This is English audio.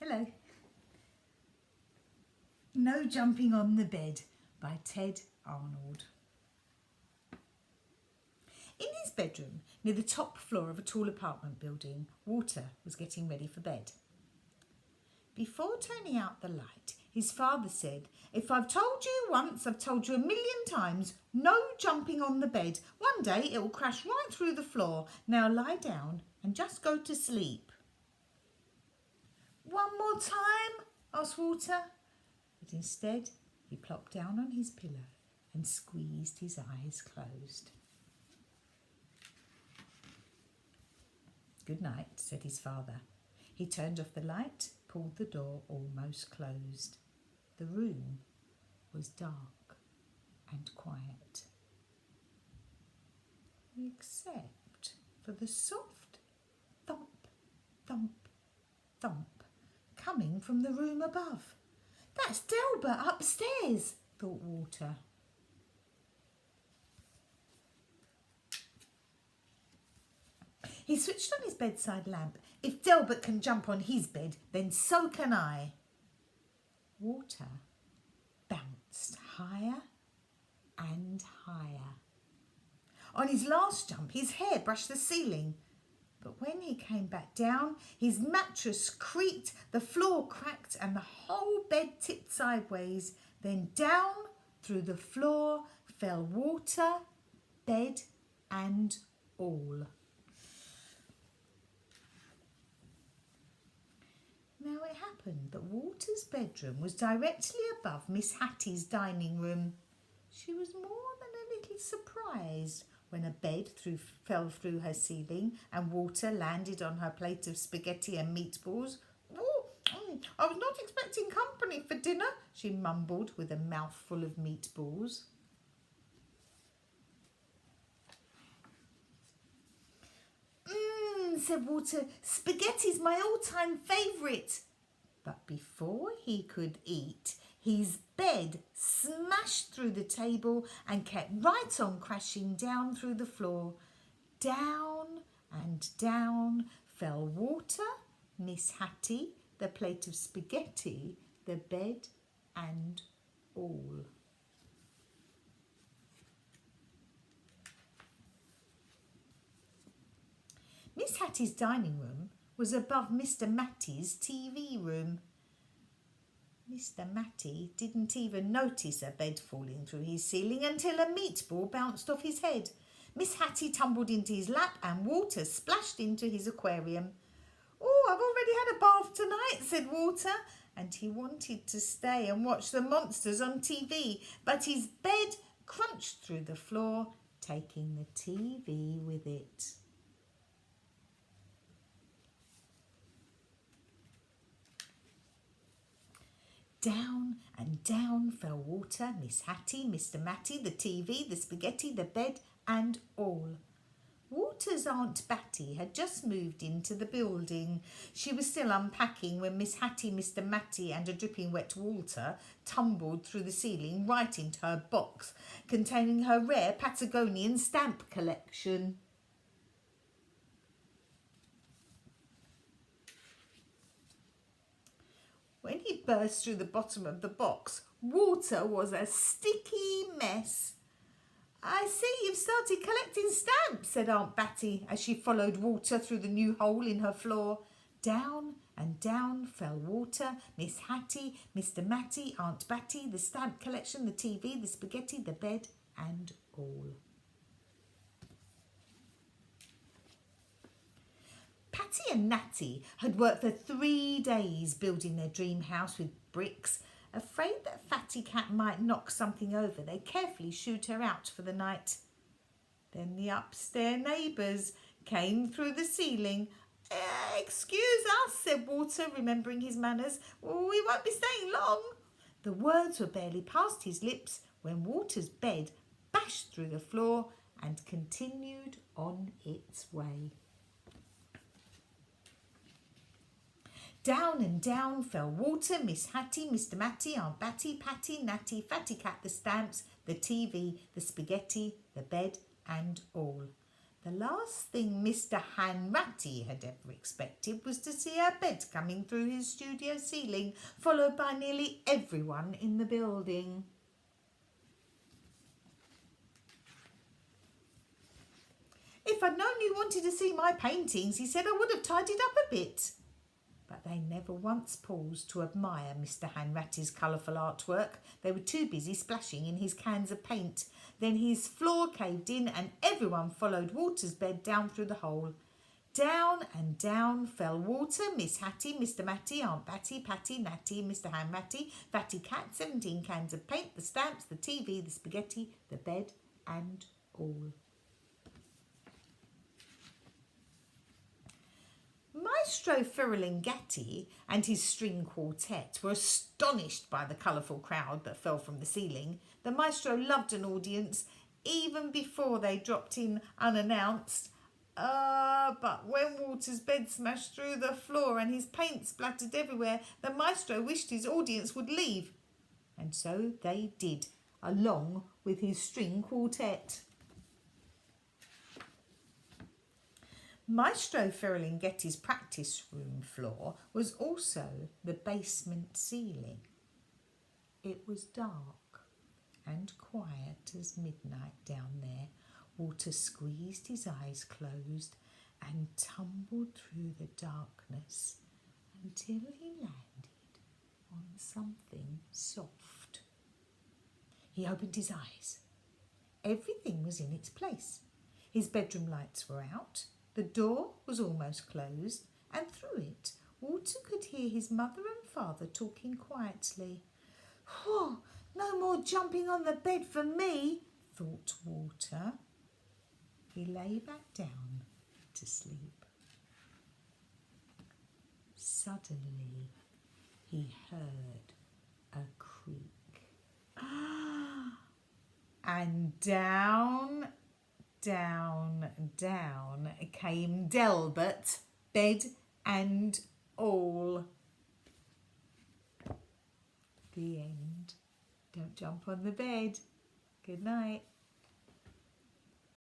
Hello. No Jumping on the Bed by Ted Arnold. In his bedroom, near the top floor of a tall apartment building, Walter was getting ready for bed. Before turning out the light, his father said, "If I've told you once, I've told you 1,000,000 times, no jumping on the bed. One day it will crash right through the floor. Now lie down and just go to sleep." "One more time?" asked Walter. But instead, he plopped down on his pillow and squeezed his eyes closed. "Good night," said his father. He turned off the light, pulled the door almost closed. The room was dark and quiet, except for the soft thump, thump, thump coming from the room above. "That's Delbert upstairs," thought Walter. He switched on his bedside lamp. If Delbert can jump on his bed, then so can I. Walter bounced higher and higher. On his last jump, his hair brushed the ceiling. But when he came back down, his mattress creaked, the floor cracked, and the whole bed tipped sideways. Then down through the floor fell Walter, bed and all. Now it happened that Walter's bedroom was directly above Miss Hattie's dining room. She was more than a little surprised when a bed fell through her ceiling and Walter landed on her plate of spaghetti and meatballs. I was not expecting company for dinner," she mumbled with a mouthful of meatballs. Said Walter. "Spaghetti's my all-time favourite." But before he could eat, his bed smashed through the table and kept right on crashing down through the floor. Down and down fell Walter, Miss Hattie, the plate of spaghetti, the bed and all. Miss Hattie's dining room was above Mr. Matty's TV room. Mr. Matty didn't even notice a bed falling through his ceiling until a meatball bounced off his head. Miss Hattie tumbled into his lap and Walter splashed into his aquarium. "Oh, I've already had a bath tonight," said Walter, and he wanted to stay and watch the monsters on TV, but his bed crunched through the floor, taking the TV with it. Down and down fell Walter, Miss Hattie, Mr. Matty, the TV, the spaghetti, the bed and all. Walter's Aunt Batty had just moved into the building. She was still unpacking when Miss Hattie, Mr. Matty and a dripping wet Walter tumbled through the ceiling right into her box containing her rare Patagonian stamp collection. When he burst through the bottom of the box, Walter was a sticky mess. "I see you've started collecting stamps," said Aunt Batty as she followed Walter through the new hole in her floor. Down and down fell Walter, Miss Hattie, Mr. Matty, Aunt Batty, the stamp collection, the TV, the spaghetti, the bed and all. Patty and Natty had worked for 3 days building their dream house with bricks. Afraid that Fatty Cat might knock something over, they carefully shooed her out for the night. Then the upstairs neighbours came through the ceiling. "Excuse us," said Walter, remembering his manners. "We won't be staying long." The words were barely past his lips when Walter's bed bashed through the floor and continued on its way. Down and down fell Walter, Miss Hattie, Mr. Matty, Aunt Batty, Patty, Natty, Fatty Cat, the stamps, the TV, the spaghetti, the bed and all. The last thing Mr Hanratty had ever expected was to see her bed coming through his studio ceiling, followed by nearly everyone in the building. If I'd known you wanted to see my paintings, he said, I would have tidied up a bit. But they never once paused to admire Mr Hanratty's colourful artwork. They were too busy splashing in his cans of paint. Then his floor caved in and everyone followed Walter's bed down through the hole. Down and down fell Walter, Miss Hattie, Mr Matty, Aunt Patty, Patty, Natty, Mr Hanratty, Fatty Cat, 17 cans of paint, the stamps, the TV, the spaghetti, the bed and all. Maestro Ferlinghetti and his string quartet were astonished by the colourful crowd that fell from the ceiling. The maestro loved an audience even before they dropped in unannounced. But when Walter's bed smashed through the floor and his paint splattered everywhere, the maestro wished his audience would leave. And so they did, along with his string quartet. Maestro Ferlinghetti's practice room floor was also the basement ceiling. It was dark and quiet as midnight down there. Walter squeezed his eyes closed and tumbled through the darkness until he landed on something soft. He opened his eyes. Everything was in its place. His bedroom lights were out. The door was almost closed, and through it Walter could hear his mother and father talking quietly. Oh, no more jumping on the bed for me, thought Walter. He lay back down to sleep. Suddenly he heard a creak. And down came Delbert, bed and all. The end. Don't jump on the bed. Good night.